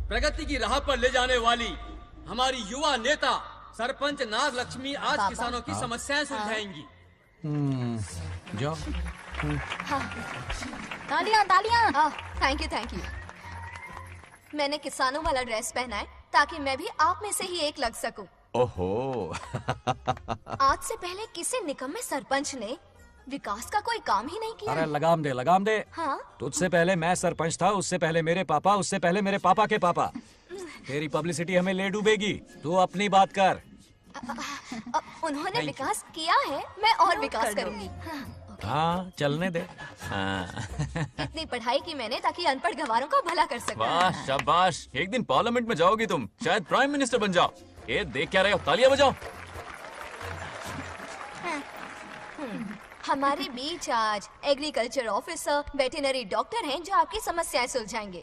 प्रगति की राह पर ले जाने वाली हमारी युवा नेता सरपंच नागलक्ष्मी आज किसानों की समस्याएं सुलझाएंगी। जाओ। तालियां तालियां। Thank you. मैंने किसानों वाला ड्रेस पहना है ताकि मैं भी आप में से ही एक लग सकूं। ओहो। आज से पहले किसी निकम्मे सरपंच ने विकास का कोई काम ही नहीं किया। अरे लगाम दे लगाम दे। हाँ? तुझसे पहले मैं सरपंच था, उससे पहले मेरे पापा, उससे पहले मेरे पापा के पापा। तेरी पब्लिसिटी हमें ले डूबेगी, तू अपनी बात कर। उन्होंने विकास किया है, मैं और विकास करूंगी। हाँ चलने दे। इतनी पढ़ाई की मैंने ताकि अनपढ़ गवारों का भला कर सकूं। वाह शाबाश, एक दिन पार्लियामेंट में जाओगी तुम, शायद प्राइम मिनिस्टर बन जाओ। ये देख क्या रहे हो, तालियां बजाओ। हमारे बीच आज एग्रीकल्चर ऑफिसर, वेटरनरी डॉक्टर हैं जो आपकी समस्याएं सुलझाएंगे।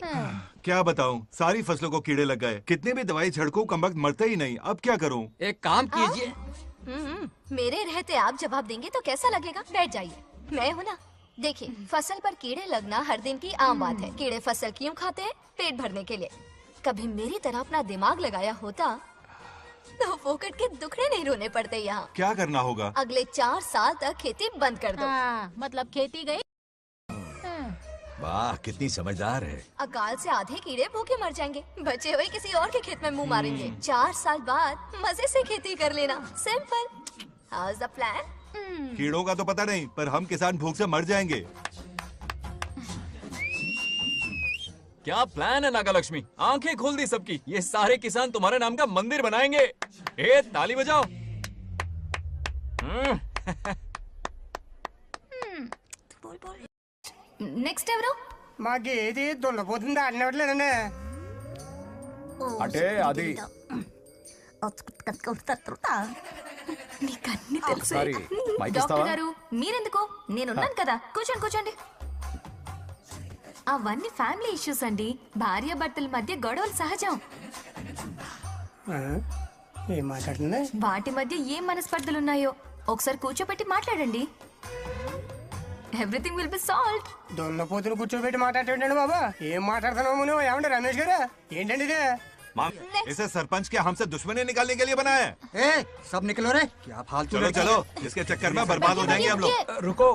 क्या बताऊं, सारी फसलों को कीड़े लग गए। कितने भी दवाई छिड़कूं, कमबख्त मरते ही नहीं। अब क्या करूं? एक काम कीजिए। मेरे रहते आप जवाब देंगे तो कैसा लगेगा? बैठ जाइए, मैं हूं ना। देखिए, फसल पर कीड़े लगना हर दिन की आम बात है। कीड़े फसल क्यों खाते हैं? पेट भरने के लिए। कभी मेरी तरह अपना दिमाग लगाया होता तो फोकट के दुखड़े नहीं रोने पड़ते यहाँ। क्या करना होगा? अगले 4 साल तक खेती बंद कर दो। मतलब खेती गई। वाह कितनी समझदार है। अकाल से आधे कीड़े भूखे मर जाएंगे, बचे हुए किसी और के खेत में मुंह मारेंगे। 4 साल बाद मजे से खेती कर लेना। Simple. How is the plan? कीड़ों का तो पता नहीं, पर हम किसान भूख से मर जाएंगे। क्या प्लान है नागालक्ष्मी? आंखें खोल दी सबकी। ये सारे किसान तुम्हारे नाम का मंदिर बनाएंगे। ए ताली बजाओ। నెక్స్ట్ ఎవరు? మాకు ఏది దున్నపోతుంది ఆడినట్లేదండి. అంటే అది నీకన్నీ తెలుసు. సారీ మైక్ డాక్టర్ ఇస్తావా? గారు మీరెందుకు? నేనున్నాను కదా. కూర్చోండి. అవన్నీ ఫ్యామిలీ ఇష్యూస్ అండి. భార్య భర్తల మధ్య గొడవలు సహజం. ఏం మాట్లాడుతుంది? వాటి మధ్య ఏం మనస్పర్ధలున్నాయో ఒకసారి కూర్చోబెట్టి మాట్లాడండి. Everything will be solved. దున్నపోతులు కూర్చోబెట్టి మాట్లాడటండి బాబా. ఏం మాట్లాడుతున్నావు నువ్వు? ఏమండి రమేష్ గారు? ఏంటండి ఇది? इसे सरपंच के हमसे दुश्मनी निकालने के लिए बनाया है। सब निकलो रे, क्या फालतू। चलो, इसके चक्कर में बर्बाद हो जाएंगे हम लोग। रुको।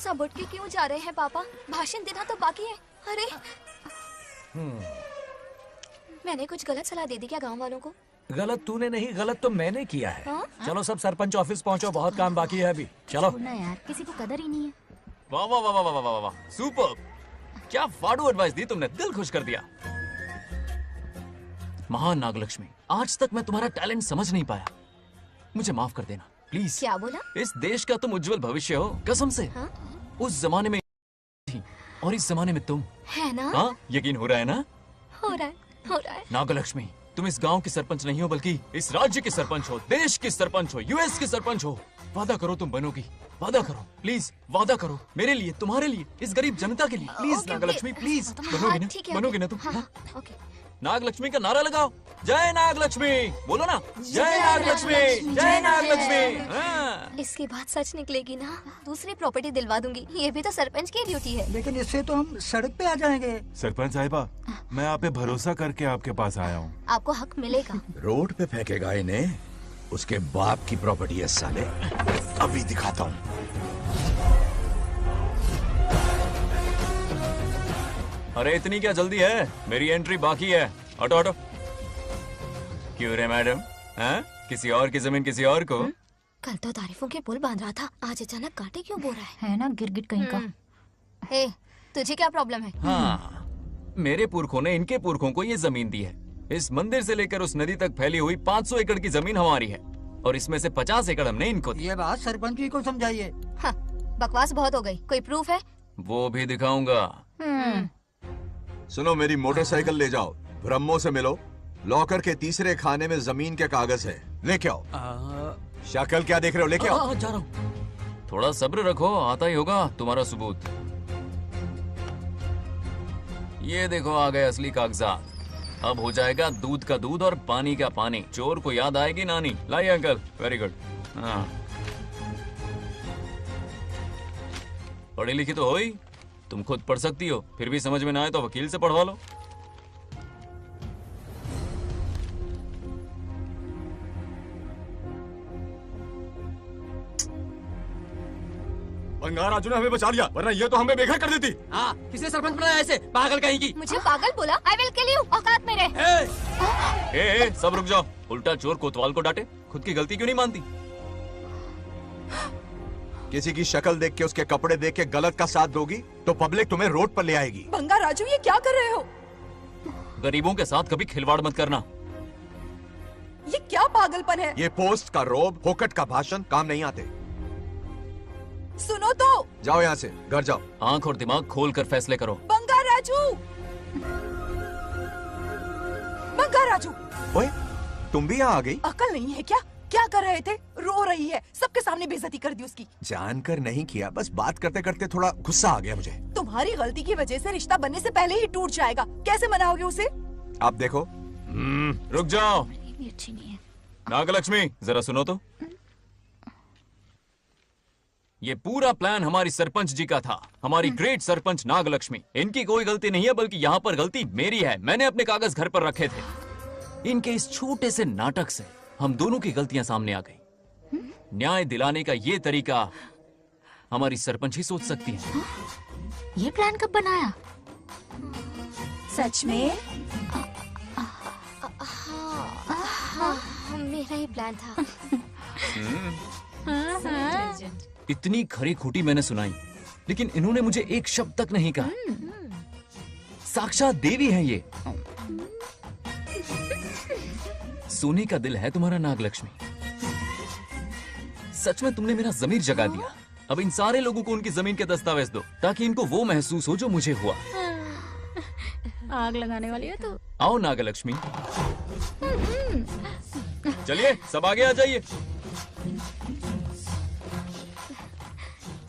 सब उठ के क्यों जा रहे हैं पापा? भाषण देना तो बाकी है। अरे मैंने कुछ गलत सलाह दे दी क्या गांव वालों को? गलत तूने नहीं, गलत तो मैंने किया है। चलो सब सरपंच ऑफिस पहुंचो, बहुत काम बाकी है अभी। चलो ना यार, किसी को कदर ही नहीं है। वाह वाह वाह वाह वाह वाह, सुपर। क्या फाड़ू एडवाइस दी तुमने, दिल खुश कर दिया। महान नागलक्ष्मी, आज तक मैं तुम्हारा टैलेंट समझ नहीं पाया, मुझे माफ कर देना प्लीज। क्या बोला? इस देश का तुम उज्जवल भविष्य हो, कसम से। उस जमाने में थी और इस जमाने में तुम है ना? हाँ, यकीन हो रहा है ना? हो रहा है। नागलक्ष्मी, तुम इस गांव की सरपंच नहीं हो, बल्कि इस राज्य की सरपंच हो, देश की सरपंच हो, यूएस की सरपंच हो। वादा करो तुम बनोगी, वादा करो प्लीज, वादा करो मेरे लिए, तुम्हारे लिए, इस गरीब जनता के लिए। Please Nagalakshmi, please. बनोगी ना? बनोगी ना तुम? ओके। नागलक्ष्मी का नारा लगाओ। जय नागलक्ष्मी, बोलो ना। जय नागलक्ष्मी, जय नागलक्ष्मी। इसकी बात सच निकलेगी ना? दूसरी प्रॉपर्टी दिलवा दूंगी। ये भी तो सरपंच की ड्यूटी है। लेकिन इससे तो हम सड़क पे आ जाएंगे। सरपंच साहिबा, मैं आप पे भरोसा करके आपके पास आया हूँ। आपको हक मिलेगा। रोड पे फेंकेगा इन्हें, उसके बाप की प्रॉपर्टी है साले। अभी दिखाता हूँ। अरे इतनी क्या जल्दी है, मेरी एंट्री बाकी है। हटो हटो। क्यों रे मैडम, हैं? किसी और की जमीन किसी और को? कल तो तारीफों के पुल बांध रहा था, आज अचानक कांटे क्यों बो रहा है ना गिरगिट कहीं का। है? तुझे क्या प्रॉब्लम है? हाँ, मेरे पुरखों ने इनके पुरखों को ये जमीन दी है। इस मंदिर से लेकर उस नदी तक फैली हुई 500 एकड़ की जमीन हमारी है, और इसमें से 50 एकड़ हमने इनको दी। ये बात सरपंच जी को समझाइए। हाँ, बकवास बहुत हो गई। कोई प्रूफ है? वो भी दिखाऊंगा। सुनो, मेरी मोटरसाइकिल ले जाओ, ब्रह्मो से मिलो, लॉकर के तीसरे खाने में जमीन के कागज है, लेके आओ। शक्ल क्या देख रहे हो, लेके आओ। जा रहा हूँ। थोड़ा सब्र रखो, आता ही होगा तुम्हारा सबूत। ये देखो आ गए असली कागजात। अब हो जाएगा दूध का दूध और पानी का पानी। चोर को याद आएगी नानी। लाइए अंकल, वेरी गुड। हाँ, पढ़ी लिखी तो हो ही, तुम खुद पढ़ सकती हो, फिर भी समझ में ना आए तो वकील से पढ़वा लो। बंगार राजू ने हमें बचा लिया, वरना ये तो हमें बेघर कर देती। हाँ, किसने सरपंच बनाया ऐसे पागल कहीं की? मुझे पागल बोला? आई विल किल यू, औकात में रह। ए, सब रुक जाओ। उल्टा चोर कोतवाल को डांटे, खुद की गलती क्यों नहीं मानती? किसी की शक्ल देख के, उसके कपड़े देख के गलत का साथ दोगी तो पब्लिक तुम्हें रोड पर ले आएगी। बंगार राजू, ये क्या कर रहे हो? गरीबों के साथ कभी खिलवाड़ मत करना। ये क्या पागलपन है? ये पोस्ट का रोब, फोकट का भाषण काम नहीं आते। सुनो तो। जाओ यहाँ से, घर जाओ। आंख और दिमाग खोल कर फैसले करो। बंगार राजू, बंगार राजू, ओए, तुम भी यहाँ आ गई? अकल नहीं है क्या? क्या कर रहे थे? रो रही है, सबके सामने बेइज्जती कर दी उसकी। जानकर नहीं किया, बस बात करते करते थोड़ा गुस्सा आ गया मुझे। तुम्हारी गलती की वजह से रिश्ता बनने से पहले ही टूट जाएगा। कैसे मनाओगे उसे? आप देखो। रुक जाओ। भी अच्छी नहीं है। नागलक्ष्मी, जरा सुनो तो। ये पूरा प्लान हमारी सरपंच जी का था, हमारी ग्रेट सरपंच नागलक्ष्मी। इनकी कोई गलती नहीं है, बल्कि यहाँ पर गलती मेरी है। मैंने अपने कागज घर पर रखे थे। इनके इस छोटे से नाटक से हम दोनों की गलतियां सामने आ गई। न्याय दिलाने का ये तरीका हमारी सरपंच ही सोच सकती है। ये प्लान कब बनाया? सच में? हाँ, मेरा ही प्लान था। इतनी खरी खूटी मैंने सुनाई, लेकिन इन्होंने मुझे एक शब्द तक नहीं कहा। साक्षात देवी है ये। सोने का दिल है तुम्हारा नागलक्ष्मी। सच में तुमने मेरा जमीर जगा दिया। अब इन सारे लोगों को उनकी जमीन के दस्तावेज दो, ताकि इनको वो महसूस हो जो मुझे हुआ। आग लगाने वाली है तो। आओ नागलक्ष्मी, चलिए सब आगे आ जाइए।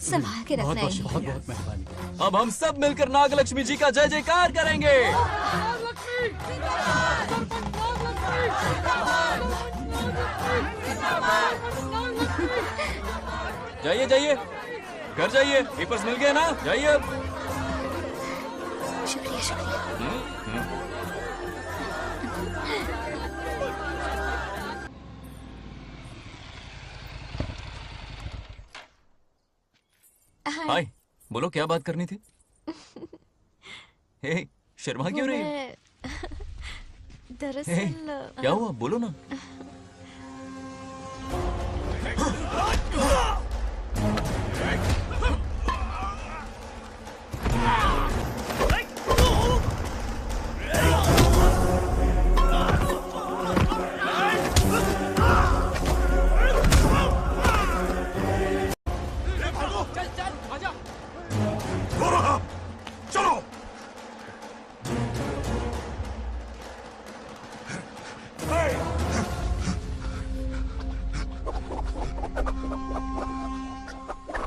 संभाल के रखना है। बहुत बहुत मेहरबानी। अब हम सब मिलकर नागलक्ष्मी जी का जय जयकार करेंगे। जाइए जाइए, घर जाइए। पेपर्स मिल गए ना? जाइए अब। शुक्रिया शुक्रिया। हाय, बोलो क्या बात करनी थी? हे, शर्मा क्यों रही है? हे, दरअसल क्या हुआ? बोलो ना।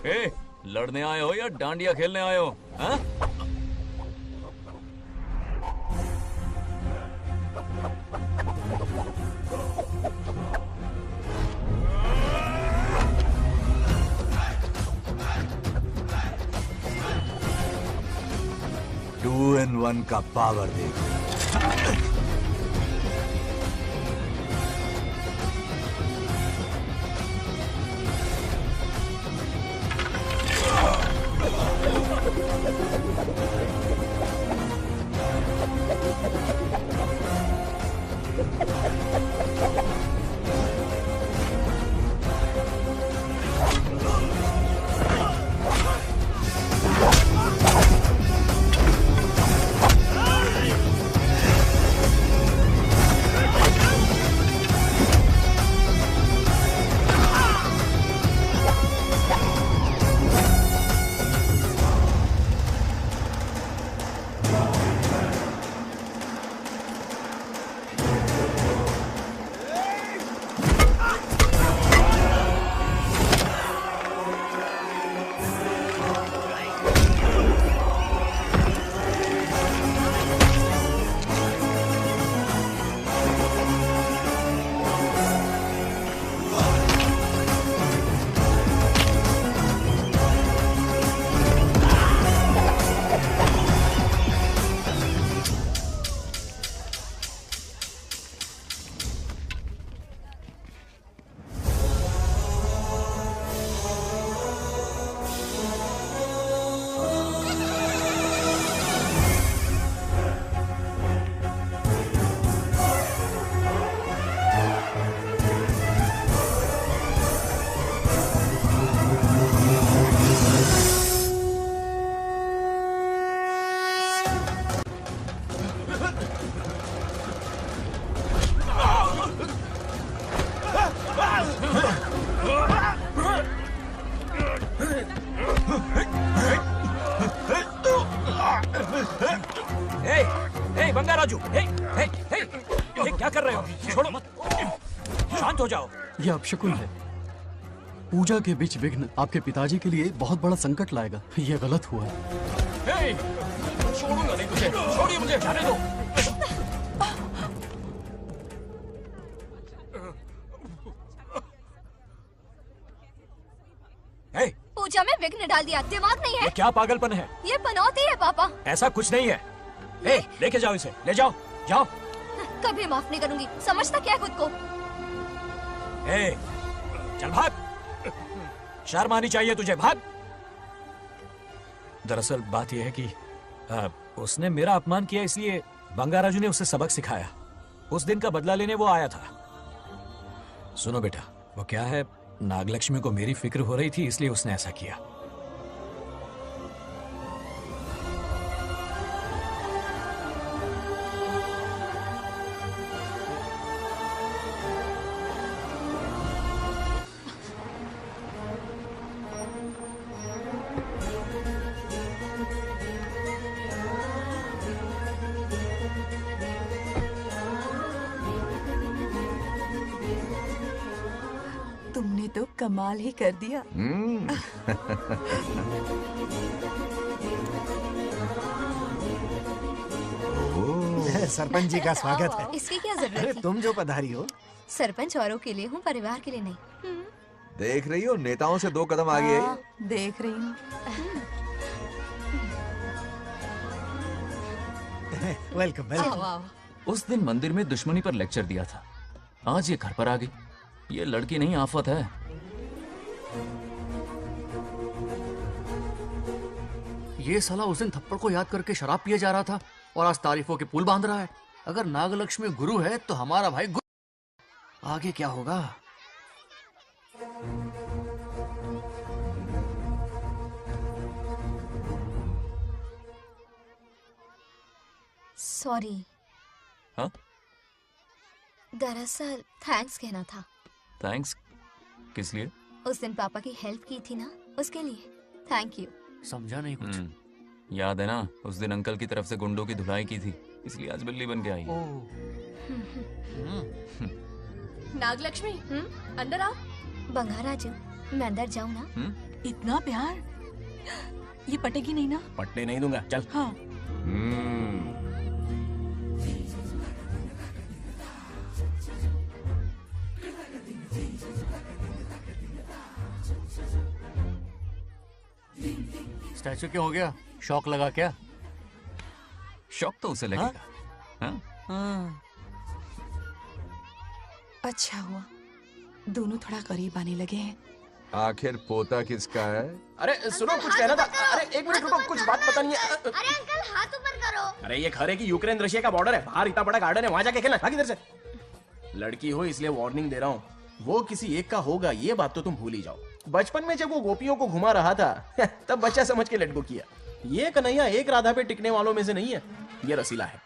ए, लड़ने आए हो या डांडिया खेलने आए हो? हाँ? टू इन वन का पावर देखो। हे बंगाराजू, हे, ये क्या कर रहे हो? छोड़ो मत, शांत हो जाओ। यह अपशकुन है। पूजा के बीच विघ्न आपके पिताजी के लिए बहुत बड़ा संकट लाएगा। यह गलत हुआ। हे, छोड़ूंगा नहीं तुझे, छोड़िए मुझे, जाने दो। पूजा में विघ्न डाल दिया, दिमाग नहीं है? ये क्या पागलपन है? ये पनौती है पापा। ऐसा कुछ नहीं है। ए, लेके जाओ इसे, ले जाओ, जाओ। कभी माफ नहीं करूंगी, समझता क्या है खुद को? ए, चल भाग, शर्म आनी चाहिए तुझे, भाग। दरअसल बात यह है कि उसने मेरा अपमान किया, इसलिए बंगाराजू ने उसे सबक सिखाया। उस दिन का बदला लेने वो आया था। सुनो बेटा, वो क्या है, नागलक्ष्मी को मेरी फिक्र हो रही थी, इसलिए उसने ऐसा किया। तुमने तो कमाल ही कर दिया। सरपंच जी का स्वागत है। इसकी क्या जरूरत है? तुम जो पधारी हो। सरपंच औरों के लिए हूँ, परिवार के लिए नहीं। देख रही हो, नेताओं से 2 कदम आगे है। देख रही हूँ। Welcome welcome. उस दिन मंदिर में दुश्मनी पर लेक्चर दिया था, आज ये घर पर आ गई। ये लड़की नहीं, आफत है। ये साला उस दिन थप्पड़ को याद करके शराब पिए जा रहा था और आज तारीफों के पुल बांध रहा है। अगर नागलक्ष्मी गुरु है तो हमारा भाई गुरु। आगे क्या होगा? सॉरी। हाँ? दरअसल थैंक्स कहना था। थैंक्स किस लिए? उस दिन पापा की हेल्प की थी ना, उसके लिए थैंक यू। समझा नहीं कुछ। याद है ना, उस दिन अंकल की तरफ से गुंडों की धुलाई की थी, इसलिए आज बिल्ली बन के आई। नागलक्ष्मी, अंदर आओ। बंगाराजू, मैं अंदर जाऊँ ना? इतना प्यार, ये पटेगी नहीं ना? पटने नहीं दूंगा, चल। हाँ। स्टैचू क्यों हो गया? शौक लगा क्या? शौक तो उसे लगेगा। हाँ? अच्छा हुआ, दोनों थोड़ा करीब आने लगे हैं। आखिर पोता किसका है? अरे सुनो, कुछ कहना था। अरे एक मिनट रुको, कुछ बात पता नहीं है। अरे अंकल, हाथ ऊपर करो। अरे ये खरे की यूक्रेन रशिया का बॉर्डर है, बाहर इतना बड़ा गार्डन है, वहां जाके खेलना। भाग इधर से। लड़की हो इसलिए वार्निंग दे रहा हूँ, वो किसी एक का होगा, ये बात तो तुम भूल ही जाओ। बचपन में जब वो गोपियों को घुमा रहा था तब बच्चा समझ के लेट गो किया। ये कन्हैया एक राधा पे टिकने वालों में से नहीं है, ये रसीला है।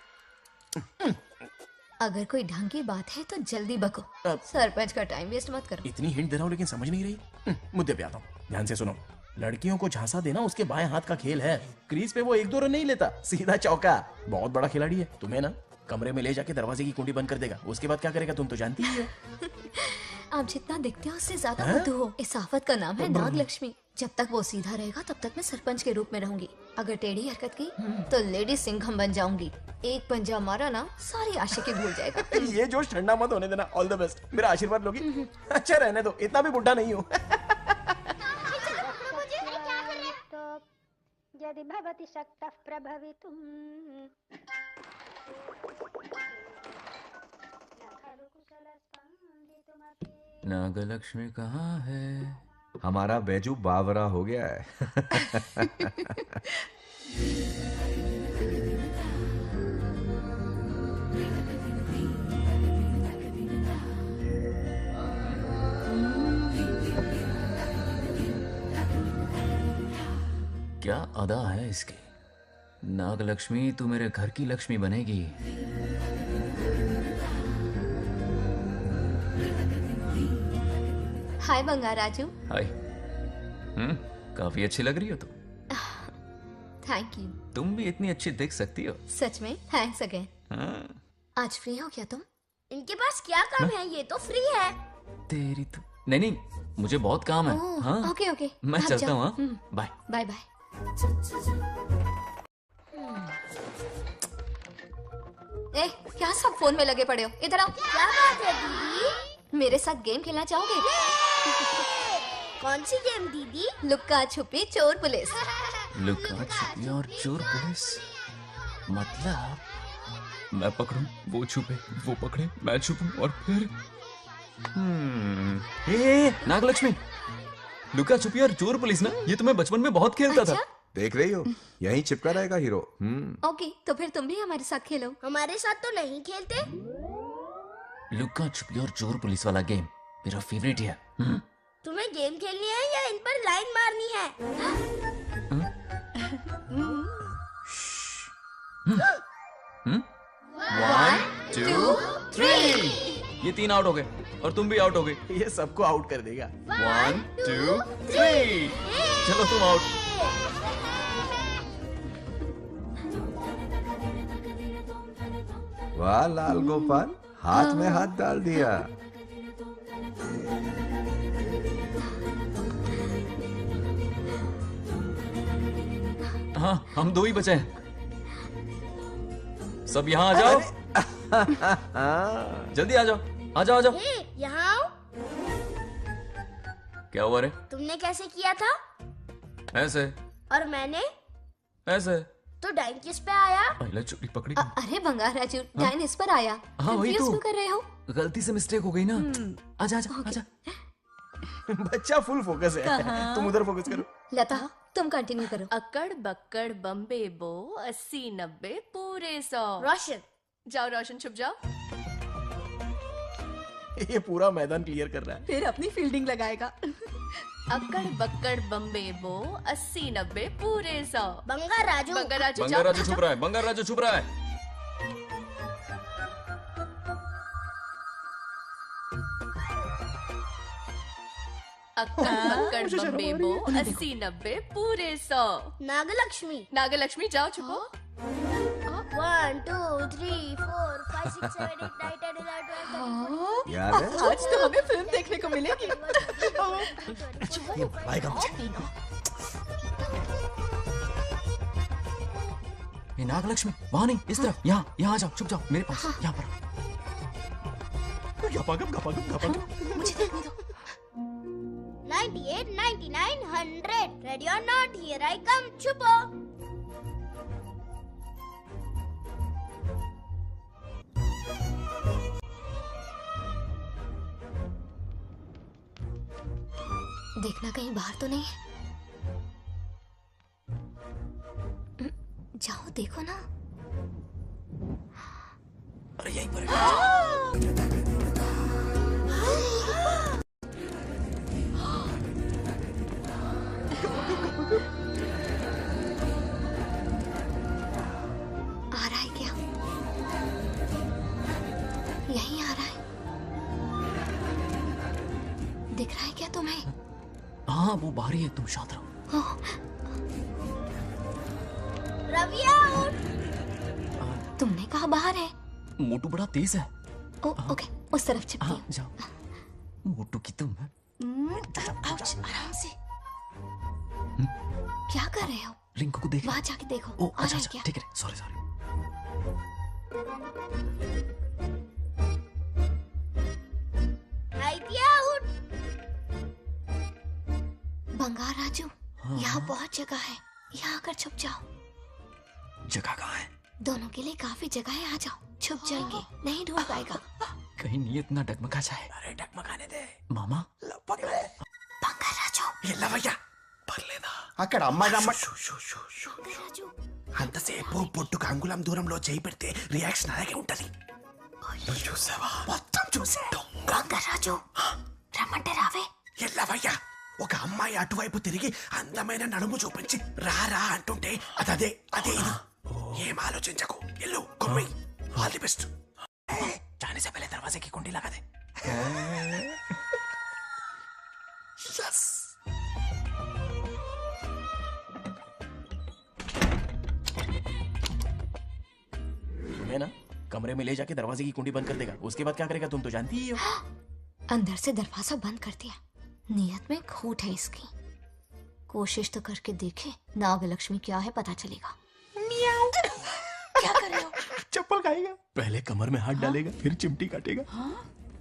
अगर कोई ढंग की बात है तो जल्दी बको, सरपंच का टाइम वेस्ट मत करो। इतनी हिंट दे रहा हूँ लेकिन समझ नहीं रही। मुद्दे पे आता हूँ, ध्यान से सुनो। लड़कियों को झांसा देना उसके बाएं हाथ का खेल है। क्रीज पे वो 1-2 रन नहीं लेता, सीधा चौका। बहुत बड़ा खिलाड़ी है। तुम्हें ना कमरे में ले जाके दरवाजे की कुंडी बंद कर देगा, उसके बाद क्या करेगा तुम तो जानती ही हो। आप जितना दिखते हो उससे ज्यादा बुद्धू हो। इस आफत का नाम है नागलक्ष्मी। जब तक वो सीधा रहेगा तब तक मैं सरपंच के रूप में रहूंगी। अगर टेढ़ी हरकत की तो लेडी सिंघम बन जाऊंगी। एक पंजा मारा ना, सारी आशिकी भूल जाएगा। ये जोश ठंडा मत होने देना। ऑल द बेस्ट, मेरा आशीर्वाद लोगी? अच्छा रहने दो, इतना भी बुढ़ा नहीं हूँ। यदि भवति शक्तः प्रभवितुम्। नागलक्ष्मी कहाँ है? हमारा बैजू बावरा हो गया है। क्या अदा है इसकी। नागलक्ष्मी, तू मेरे घर की लक्ष्मी बनेगी। हाय बंगाराजू। हाय। काफी अच्छी लग रही हो तुम। Thank you. तुम भी इतनी अच्छी दिख सकती हो। सच में? Thanks again. आज फ्री हो क्या तुम? इनके पास क्या काम है, ये तो फ्री है। तेरी तो नहीं, मुझे बहुत काम है। हाँ ओके ओके, मैं भाग चलता जाओ। हूँ। हाँ बाय। Bye bye. ए, क्या सब फोन में लगे पड़े हो? इधर आओ। क्या बात है दीदी? मेरे साथ गेम खेलना चाहोगे? कौन सी गेम दीदी? लुक्का छुपी चोर पुलिस। लुका छुपी और चोर पुलिस, मतलब मैं पकड़ूं, वो छुपे, वो पकड़े, मैं छुपूं और फिर नागलक्ष्मी, लुका छुपी और चोर पुलिस ना, ये तो मैं बचपन में बहुत खेलता था। देख रही हो, यहीं चिपका रहेगा हीरो। ओके, तो फिर तुम भी हमारे साथ खेलो। हमारे साथ तो नहीं खेलते। लुका छुपी और चोर पुलिस वाला गेम मेरा फेवरेट है। तुम्हें गेम खेलनी है या इन पर लाइन मारनी है? 1 2 3 ये 3 आउट हो गए और तुम भी आउट हो गए। ये सबको आउट कर देगा। 1 2 3 चलो तुम आउट। वाह लाल गोपाल, हाथ में हाथ डाल दिया। हाँ, हम 2 ही बचे हैं। सब यहाँ आ जाओ। जल्दी आ जाओ, आ जाओ, आ जाओ। यहाँ आओ। क्या हुआ रे? तुमने कैसे किया था? ऐसे। और मैंने? ऐसे। तो डाइन किस पे आया? पहले चोरी पकड़ी। अरे बंगार राजू, डाइन इस पर आया। हाँ वही Confuse तो। क्यों कर रहे हो? गलती से मिस्टेक हो गई ना। आजा आजा आजा। बच्चा फुल फोकस है। तुम उधर फोकस करो। लता, तुम कंटिन्यू करो। अकड़ बक्कड़ बम्बे बो 80 90 पूरे 100। रोशन, जाओ रोशन, छुप जाओ। ये पूरा मैदान क्लियर कर रहा है। फिर अपनी फील्डिंग लगाएगा। अकड़ बक्कड़ बम्बे बो 80 90 पूरे 100। बंगार राजू। बंगार राजू, बंगार राजू छुप रहा है, बंगार राजू छुप रहा है। अक्कड़ बक्कड़ बम्बे बो 80 90 पूरे 100। नागलक्ष्मी। नागलक्ष्मी जाओ छुपो। 1 2 3 4 5 6 7 8 9 10 11 12 याद है? आज तो हमें फिल्म देखने को मिलेगी। ये नागलक्ष्मी वहां नहीं, इस तरफ, यहाँ यहाँ आ जाओ, छुप जाओ मेरे पास, यहाँ पर। मुझे देखने दो। 98 99 100 ready or not, here I come, छुपो। देखना कहीं बाहर तो नहीं है। जाओ देखो ना। अरे यहीं पर आ रहा है क्या? यहीं आ रहा है। दिख रहा है क्या तुम्हें? हाँ वो बाहर ही है, तुम शांत रहो। रवि आउट। तुमने कहा बाहर है? मोटू बड़ा तेज है। ओके, उस तरफ छिपती हूँ। जाओ। मोटू की तुम है। आउच, आराम से। क्या कर रहे हो? रिंकू को देख। वहाँ जाके देखो। ओ आ अच्छा रहा है अच्छा, क्या? ठीक है, सॉरी सॉरी। आउट। बंगार राजू, यहाँ बहुत जगह है, यहाँ आकर छुप जाओ। जगह कहाँ है? दोनों के लिए काफी जगह है, आ जाओ, छुप जाएंगे, नहीं ढूंढ पाएगा। कहीं नीयत ना डगमगा जाए। अरे डगमगाने दे मामा। बंगार राजू, ये लवయ్య పర్లేదా అక్కడ అమ్మాయి రాజు అంతసేపు పొట్టుకు అంగుళం దూరంలో చేయి పెడితే రియాక్షన్ అలాగే ఉంటది. నువ్వు చూసావా? మొత్తం చూసా. బంగారు రాజు, రమ్మంటే రావే. ఎల్లవయ్య, ఒక అమ్మాయి అటువైపు తిరిగి అందమైన నడుము చూపించి రారా అంటుంటే అదే అదే ఇది. ఏం ఆలోచించకు, ఎల్లు కొమ్మి. All the best. जाने से पहले दरवाजे की कुंडी लगा दे. यस. है ना? कमरे में ले जाके दरवाजे की कुंडी बंद कर देगा। उसके बाद क्या करेगा तुम तो जानती ही हो। अंदर से दरवाजा बंद कर दिया। नियत में खोट है इसकी। कोशिश तो करके देखे, नागलक्ष्मी क्या है पता चलेगा। क्या कर रहे हो? चप्पल खाएगा। पहले कमर में हाथ डालेगा, फिर चिमटी काटेगा,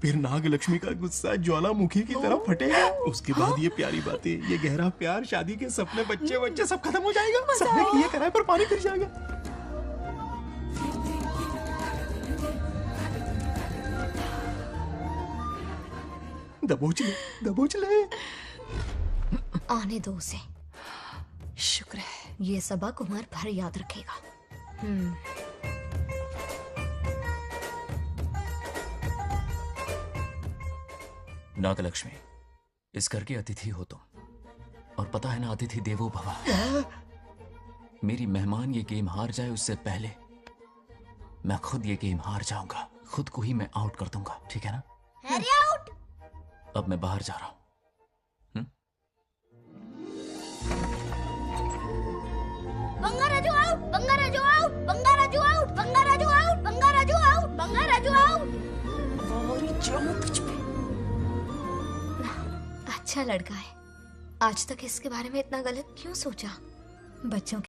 फिर नागलक्ष्मी का गुस्सा ज्वालामुखी की तरह फटेगा। उसके बाद ये प्यारी बातें, ये गहरा प्यार, शादी के सपने, बच्चे बच्चे सब खत्म हो जाएगा। सबने किए कराए पर पानी फिर जाएगा। दबोच ले, दबोच ले। आने दो उसे। शुक्र है ये सबक उम्र भर याद रखेगा। नागलक्ष्मी, इस घर की अतिथि हो तुम, और पता है ना, अतिथि देवो भव। मेरी मेहमान ये गेम हार जाए उससे पहले मैं खुद ये गेम हार जाऊंगा। खुद को ही मैं आउट कर दूंगा, ठीक है ना? Harry out. अब मैं बाहर जा रहा हूं। Bangaraju out, Bangaraju out, Bangaraju out, Bangaraju out, Bangaraju out, Bangaraju out. और जाऊं पिच पे। अच्छा लड़का है। आज तक इसके बारे में इतना गलत क्यों सोचा? बच्चों